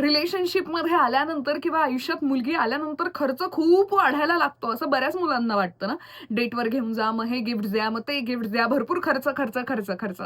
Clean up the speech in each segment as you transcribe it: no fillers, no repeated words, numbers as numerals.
रिलेशनशिपमध्ये आल्यानंतर किंवा आयुष्यात मुलगी आल्यानंतर खर्च खूप वाढायला लागतो, असं बऱ्याच मुलांना वाटतं ना. डेटवर घेऊन जा, मग हे गिफ्ट द्या, मग ते गिफ्ट द्या, भरपूर खर्च, खर्च, खर्च, खर्च.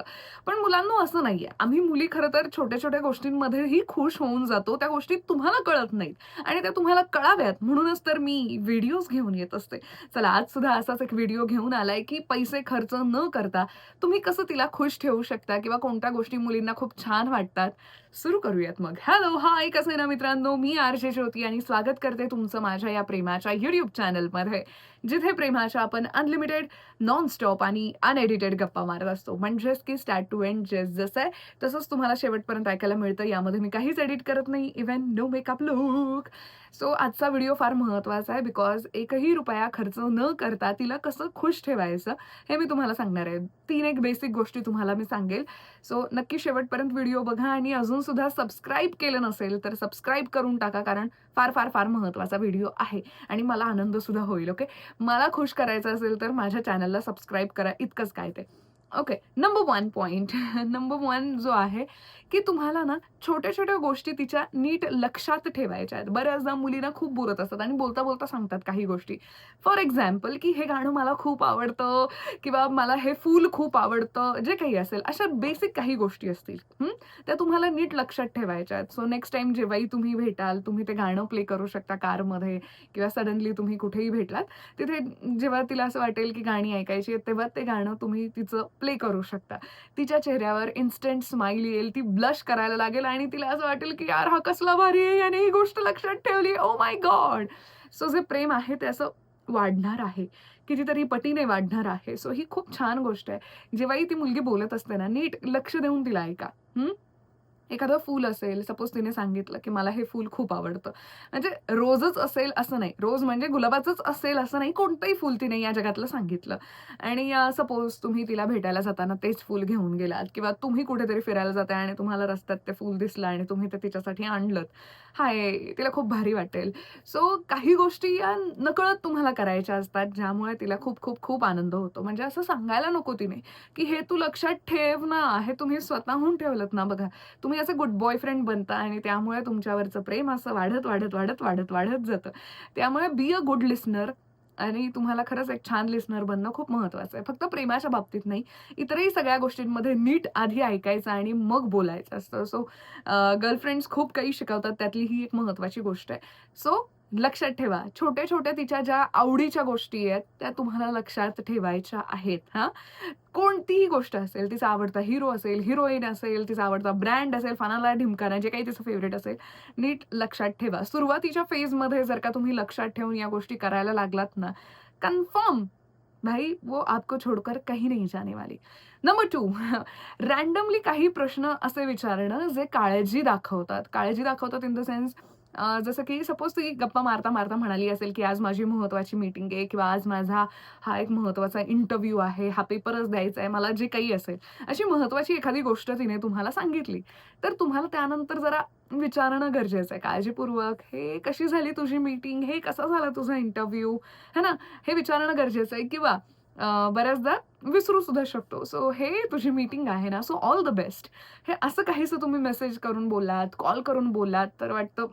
पण मुलांनो असं नाहीये. आम्ही मुली खरं तर छोट्या-छोट्या गोष्टींमध्येही खुश होऊन जातो. त्या गोष्टी तुम्हाला कळत नाहीत आणि त्या तुम्हाला कळाव्यात म्हणूनच तर मी व्हिडिओज घेऊन येत असते. चला आज सुद्धा असाच एक व्हिडिओ घेऊन आलाय, की पैसे खर्च न करता तुम्ही कसं तिला खुश ठेवू शकता किंवा कोणत्या गोष्टी मुलींना खूप छान वाटतात. सुरू करूयात मग. हॅलो, हाय, कसे ना मित्रांनो, मी आर.जे. ज्योती आणि स्वागत करते तुमचं माझ्या या प्रेमाच्या YouTube चॅनलमध्ये. जिथे प्रेमाच्या आपण अनलिमिटेड, नॉन स्टॉप आणि अनएडिटेड गप्पा मारत असतो. म्हणजेच की स्टार्ट टू एंड जसं आहे तसंच तुम्हाला शेवटपर्यंत ऐकायला मिळतं. यामध्ये मी काहीच एडिट करत नाही. Even no makeup look. So आजचा व्हिडिओ फार महत्त्वाचा आहे बिकॉज एकही रुपया खर्च न करता तिला कसं खुश ठेवायचं हे मी तुम्हाला सांगणार आहे. 3 एक बेसिक गोष्टी तुम्हाला मी सांगेल. सो नक्की शेवटपर्यंत व्हिडिओ बघा आणि अजून सुद्धा सबस्क्राईब केलं नसेल तर सबस्क्राईब करून टाका कारण फार, फार, फार महत्त्वाचा व्हिडिओ आहे आणि मला आनंद सुद्धा होईल. ओके. मला खुश करायचं असेल तर माझ्या चॅनलला सबस्क्राईब करा, इतकंच काय ते. ओके. नंबर 1 पॉइंट नंबर 1 जो आहे, की तुम्हाला ना छोट्या-छोट्या गोष्टी तिच्या नीट लक्षात ठेवायच्या आहेत. बऱ्याचदा मुलींना खूप बोलत असतात आणि बोलता-बोलता सांगतात काही गोष्टी. फॉर एक्झाम्पल, की हे गाणं मला खूप आवडतं किंवा मला हे फूल खूप आवडतं, जे काही असेल. अशा बेसिक काही गोष्टी असतील. त्या तुम्हाला नीट लक्षात ठेवायच्या आहेत. सो नेक्स्ट टाईम जेव्हाही तुम्ही भेटाल, तुम्ही ते गाणं प्ले करू शकता कारमध्ये किंवा सडनली तुम्ही कुठेही भेटलात, तिथे जेव्हा तिला असं वाटेल, की गाणी ऐकायची आहेत, तेव्हा ते गाणं तुम्ही तिचं प्ले करू शकता. तिच्या चेहऱ्यावर इन्स्टंट स्माईल येईल, ती ब्लश करायला लागेल आणि तिला असं वाटेल, की यार हा कसला भारी आहे, याने ही गोष्ट लक्षात ठेवली. Oh my God! सो जे प्रेम आहे ते असं वाढणार आहे. कितीतरी पटीने वाढणार आहे. सो ही खूप छान गोष्ट आहे. जेव्हाही ती मुलगी बोलत असते ना, नीट लक्ष देऊन तिला ऐका. एखादं फूल असेल, सपोज तिने सांगितलं, की मला हे फूल खूप आवडतं. म्हणजे रोजच असेल असं नाही. रोज म्हणजे गुलाबाचंच असेल असं नाही. कोणतंही फूल तिने या जगातलं सांगितलं आणि सपोज तुम्ही तिला भेटायला जाताना तेच फूल घेऊन गेलात किंवा तुम्ही कुठेतरी फिरायला जाताय आणि तुम्हाला रस्त्यात ते फूल दिसलं आणि तुम्ही ते तिच्यासाठी आणलंत. हाय, तिला खूप भारी वाटेल. सो काही गोष्टी या नकळत तुम्हाला करायच्या असतात, ज्यामुळे तिला खूप, खूप, खूप आनंद होतो. म्हणजे असं सांगायला नको तिने, की हे तू लक्षात ठेव ना, हे तुम्ही स्वतःहून ठेवलत ना बघा. तुम्ही असे गुड बॉयफ्रेंड बनता आणि त्यामुळे तुमच्यावरचं प्रेम असं वाढत, वाढत, वाढत, वाढत, वाढत जातं. त्यामुळे बी अ गुड लिस्टनर आणि तुम्हाला खरंच एक छान लिस्टनर बनणं खूप महत्वाचं आहे. फक्त प्रेमाच्या बाबतीत नाही, इतरही सगळ्या गोष्टींमध्ये नीट आधी ऐकायचं आणि मग बोलायचं असतं. सो गर्लफ्रेंड्स खूप काही शिकवतात, त्यातली ही एक महत्वाची गोष्ट आहे. सो लक्षात ठेवा, छोट्या-छोट्या तिच्या ज्या आवडीच्या गोष्टी आहेत, त्या तुम्हाला लक्षात ठेवायच्या आहेत, हां. कोणतीही गोष्ट असेल, तिचा आवडता हिरो असेल, हिरोईन असेल, तिचा आवडता ब्रँड असेल, फनाला ढिमकाना, जे काही तिचं फेव्हरेट असेल, नीट लक्षात ठेवा. सुरुवातीच्या फेजमध्ये जर का तुम्ही लक्षात ठेवून या गोष्टी करायला लागलात ना, कन्फर्म भाई वो आपको छोडकर कहीं नहीं जाने वाली. नंबर 2 रँडमली काही प्रश्न असे विचारणं जे काळजी दाखवतात. काळजी दाखवतात इन द सेन्स जसं की सपोज ती गप्पा मारता-मारता म्हणाली असेल, की आज माझी महत्त्वाची मीटिंग आहे किंवा आज माझा हा एक महत्त्वाचा इंटरव्ह्यू आहे, हा पेपरच द्यायचा आहे, मला जे काही असेल. अशी महत्त्वाची एखादी गोष्ट तिने तुम्हाला सांगितली, तर तुम्हाला त्यानंतर जरा विचारणं गरजेचं आहे काळजीपूर्वक, "हे कशी झाली तुझी मीटिंग? हे कसा झाला तुझा इंटरव्ह्यू?" है ना? हे विचारणं गरजेचं आहे किंवा बऱ्याचदा विसरू सुद्धा शकतो. सो "हे तुझी मीटिंग आहे ना, सो ऑल द बेस्ट." हे असं काहीसं तुम्ही मेसेज करून बोललात, कॉल करून बोललात, तर वाटतं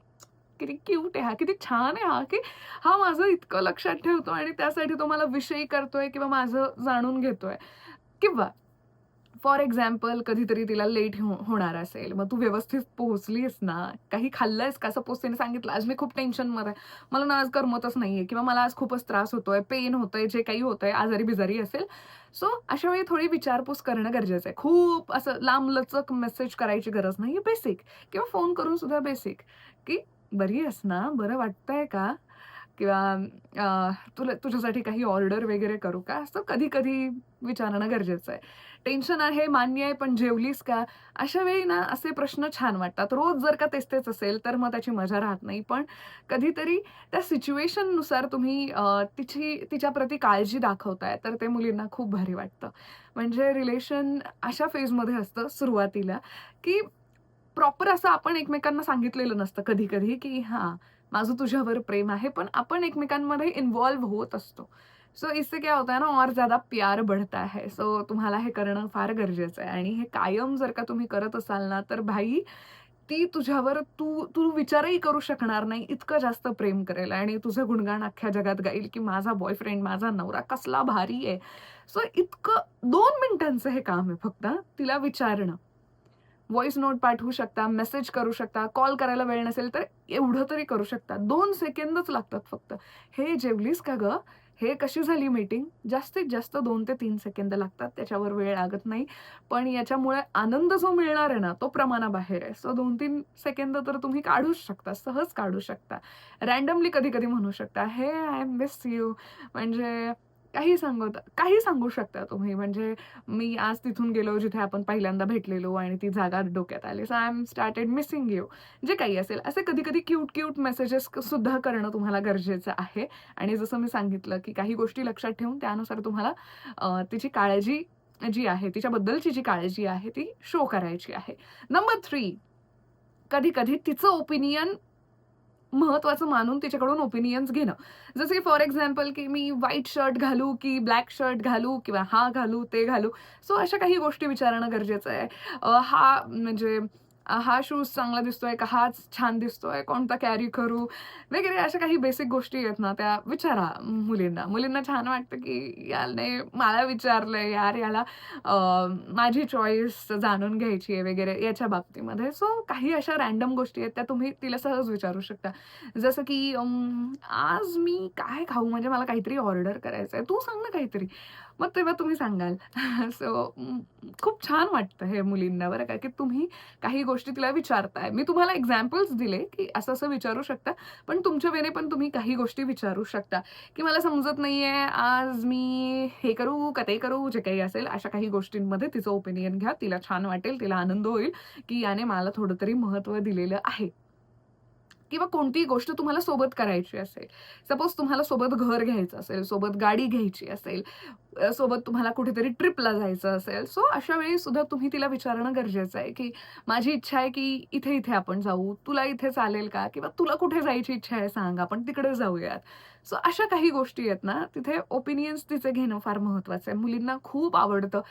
किती क्यूट आहे हा, किती छान आहे हा, की हा माझं इतकं लक्षात ठेवतो आणि त्यासाठी तो मला विषयी करतोय किंवा माझं जाणून घेतोय. किंवा फॉर एक्झाम्पल कधीतरी तिला लेट होणार असेल, मग तू व्यवस्थित पोहोचलीस ना? काही खाल्लंयस का? सपोज तिने सांगितलं, "आज मी खूप टेन्शनमध्ये आहे. मला ना आज करमतच नाहीये किंवा मला आज खूपच त्रास होतोय, पेन होतंय, जे काही होतंय, आजारी-बिजारी असेल." सो अशा वेळी थोडी विचारपूस करणं गरजेचं आहे. खूप असं लांबलचक मेसेज करायची गरज नाहीये. बेसिक किंवा फोन करून सुद्धा बेसिक, की "बरी आहेस ना? बरं वाटतंय का?" किंवा तुला तुझ्यासाठी काही ऑर्डर वगैरे करू का? असं कधी-कधी विचारणं गरजेचं आहे. टेन्शन आहे, मान्य आहे, पण जेवलीस का? अशा वेळी ना असे प्रश्न छान वाटतात. रोज जर का तेच-तेच असेल, तर मग त्याची मजा राहत नाही. पण कधीतरी त्या सिच्युएशननुसार तुम्ही तिच्याप्रती काळजी दाखवताय, तर ते मुलींना खूप भारी वाटतं. म्हणजे रिलेशन अशा फेजमध्ये असतं सुरुवातीला, की प्रॉपर असं आपण एकमेकांना सांगितलेलं नसतं कधी-कधी, की हां, माझं तुझ्यावर प्रेम आहे, पण आपण एकमेकांमध्ये इन्व्हॉल्व होत असतो. सो इससे क्या होता है ना और ज़्यादा प्यार बढ़ता है. सो तुम्हाला हे करणं फार गरजेचं आहे आणि हे कायम जर का तुम्ही करत असाल ना, तर भाई ती तुझ्यावर तू तू विचारही करू शकणार नाही, इतकं जास्त प्रेम करेल आणि तुझं गुणगान अख्ख्या जगात गाईल, की माझा बॉयफ्रेंड, माझा नवरा कसला भारी आहे. सो इतकं 2 मिनिटांचं हे काम आहे फक्त तिला विचारणं. व्हॉइस नोट पाठवू शकता, मेसेज करू शकता, कॉल करायला वेळ नसेल तर एवढं तरी करू शकता. 2 सेकंदच लागतात फक्त. "हे जेवलीस का गं? हे कशी झाली मीटिंग?" जास्तीत जास्त 2 ते 3 सेकंद लागतात. त्याच्यावर वेळ लागत नाही. पण याच्यामुळे आनंद जो मिळणार आहे ना, तो प्रमाणाबाहेर आहे. सो 2-3 सेकंद तर तुम्ही काढूच शकता, सहज काढू शकता. रँडमली कधी-कधी म्हणू शकता, "हे आय मिस यू." म्हणजे काही सांगू शकता तुम्ही. म्हणजे मी आज तिथून गेलो जिथे आपण पहिल्यांदा भेटलेलो आणि ती जागा डोक्यात आली. So I am started missing you. जे काही असेल असे कधी-कधी क्यूट मेसेजेस सुद्धा करणं तुम्हाला गरजेचं आहे. आणि जसं मी सांगितलं, की काही गोष्टी लक्षात ठेवून त्यानुसार तुम्हाला तिची काळजी जी आहे, तिच्याबद्दलची जी काळजी आहे ती शो करायची आहे. नंबर 3 कधी-कधी तिचं ओपिनियन महत्त्वाचं मानून तिच्याकडून ओपिनियन्स घेणं. जसं की फॉर एक्झाम्पल, की मी व्हाईट शर्ट घालू की ब्लॅक शर्ट घालू किंवा हा घालू, ते घालू. सो अशा काही गोष्टी विचारणं गरजेचं आहे. हा शूज चांगला दिसतोय का? हाच छान दिसतोय, कोणता कॅरी करू? वगैरे अशा काही बेसिक गोष्टी आहेत ना, त्या विचारा मुलींना. मुलींना छान वाटतं, की याने मला विचारलंय, यार याला माझी चॉईस जाणून घ्यायची आहे वगैरे याच्या बाबतीमध्ये. सो काही अशा रँडम गोष्टी आहेत, त्या तुम्ही तिला सहज विचारू शकता. जसं की आज मी काय खाऊ? म्हणजे मला काहीतरी ऑर्डर करायचंय. तू सांग ना काहीतरी. मग तेव्हा तुम्ही सांगाल. सो खूप छान वाटतं हे मुलींना बरं का, की तुम्ही काही गोष्टी तिला विचारताय. मी तुम्हाला एक्झाम्पल्स दिले, की असं-असं विचारू शकता. पण तुमच्या वेने पण तुम्ही काही गोष्टी विचारू शकता, की मला समजत नाहीये आज मी हे करू का ते करू? जे काही असेल अशा काही गोष्टींमध्ये तिचं ओपिनियन घ्या. तिला छान वाटेल, तिला आनंद होईल, की याने मला थोडं तरी महत्त्व दिलेलं आहे. किंवा कोणतीही गोष्ट तुम्हाला सोबत करायची असेल. सपोज तुम्हाला सोबत घर घ्यायचं असेल, सोबत गाडी घ्यायची असेल, सोबत तुम्हाला कुठेतरी ट्रिपला जायचं असेल. सो अशा वेळी सुद्धा तुम्ही तिला विचारणं गरजेचं आहे, की माझी इच्छा आहे, की इथे-इथे आपण जाऊ. तुला इथे चालेल का? किंवा तुला कुठे जायची इच्छा आहे सांग, आपण तिकडे जाऊयात. सो अशा काही गोष्टी आहेत ना, तिथे ओपिनियन्स तिचे घेणं फार महत्वाचं आहे. मुलींना खूप आवडतं,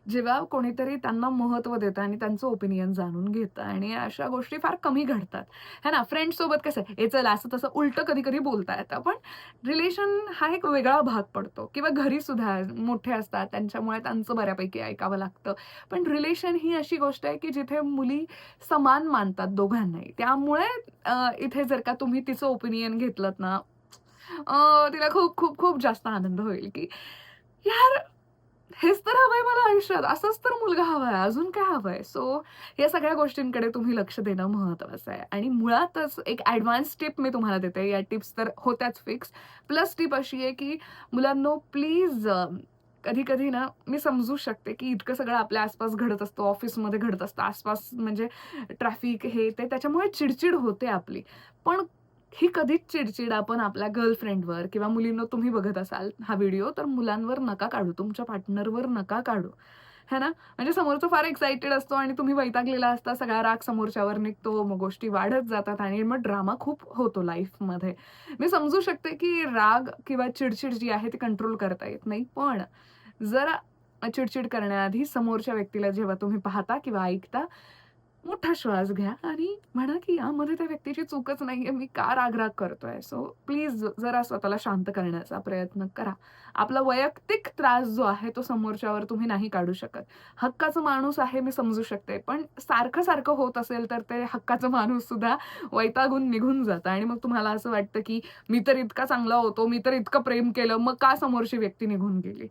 जेव्हा कोणीतरी त्यांना महत्त्व देतं आणि त्यांचं ओपिनियन जाणून घेतं आणि अशा गोष्टी फार कमी घडतात. है ना? फ्रेंड्ससोबत कसं आहे, "ए चल असं तसं" उलटं कधी-कधी बोलता येतं. पण रिलेशन हा एक वेगळा भाग पडतो किंवा घरी सुद्धा मोठे असतात, त्यांच्यामुळे त्यांचं बऱ्यापैकी ऐकावं लागतं. पण रिलेशन ही अशी गोष्ट आहे, की जिथे मुली समान मानतात दोघांनाही. त्यामुळे इथे जर का तुम्ही तिचं ओपिनियन घेतलत ना, तिला खूप, खूप, खूप जास्त आनंद होईल, की यार हेच तर हवंय मला आयुष्यात. असाच तर मुलगा हवाय. अजून काय हवंय? सो या सगळ्या गोष्टींकडे तुम्ही लक्ष देणं महत्त्वाचं आहे. आणि मुळातच एक ॲडव्हान्स टिप मी तुम्हाला देते. या टिप्स तर होत्याच फिक्स. प्लस टिप अशी आहे, की मुलांनो प्लीज कधी-कधी ना मी समजू शकते, की इतकं सगळं आपल्या आसपास घडत असतं, ऑफिसमध्ये घडत असतं, आसपास म्हणजे ट्रॅफिक हे ते त्याच्यामुळे चिड होते आपली. पण ही कधीच चिड आपण आपल्या गर्लफ्रेंडवर किंवा मुलींनो तुम्ही बघत असाल हा व्हिडिओ तर मुलांवर नका काढू, तुमच्या पार्टनरवर नका काढू. है ना? म्हणजे समोरचा फार एक्साइटेड असतो आणि तुम्ही वैतागलेला असता, सगळा राग समोरच्यावर निघतो, मग गोष्टी वाढत जातात आणि मग ड्रामा खूप होतो लाईफमध्ये. मी समजू शकते, की राग किंवा चिड जी आहे ती कंट्रोल करता येत नाही. पण जरा चिड करण्याआधी समोरच्या व्यक्तीला जेव्हा तुम्ही पाहता किंवा ऐकता, मोठा श्वास घ्या आणि म्हणा, की यामध्ये त्या व्यक्तीची चूकच नाहीये. मी का राग-राग करतोय? सो प्लीज जरा स्वतःला शांत करण्याचा प्रयत्न करा. आपला वैयक्तिक त्रास जो आहे तो समोरच्यावर तुम्ही नाही काढू शकत. हक्काचा माणूस आहे मी समजू शकते. पण सारखं-सारखं होत असेल तर ते हक्काचा माणूस सुद्धा वैतागून निघून जातं आणि मग तुम्हाला असं वाटतं, की मी तर इतका चांगला होतो, मी तर इतकं प्रेम केलं, मग का समोरची व्यक्ती निघून गेली?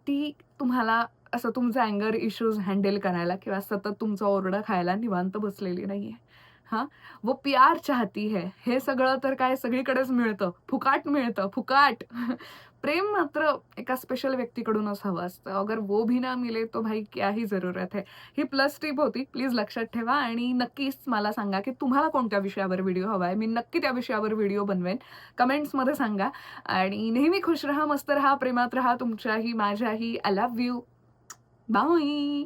ती तुम्हाला असं तुमचे अँगर इश्यूज हँडल करायला किंवा सतत तुमचा ओरडा खायला निवांत बसलेली नाहीये. हां, वो प्यार चाहती है. हे सगळं तर काय सगळीकडेच मिळतं. फुकाट मिळतं, फुकाट. प्रेम मात्र एका स्पेशल व्यक्तीकडूनच हवं असतं. अगर वो भी ना मिले तो भाई क्या ही ज़रूरत है. ही प्लस टिप होती. प्लीज लक्षात ठेवा आणि नक्कीच मला सांगा, की तुम्हाला कोणत्या विषयावर व्हिडिओ हवा आहे. मी नक्की त्या विषयावर व्हिडिओ बनवेन. कमेंट्समध्ये सांगा आणि नेहमी खुश रहा, मस्त रहा, प्रेमात रहा. तुमच्याही, माझ्याही. I love you. बाय.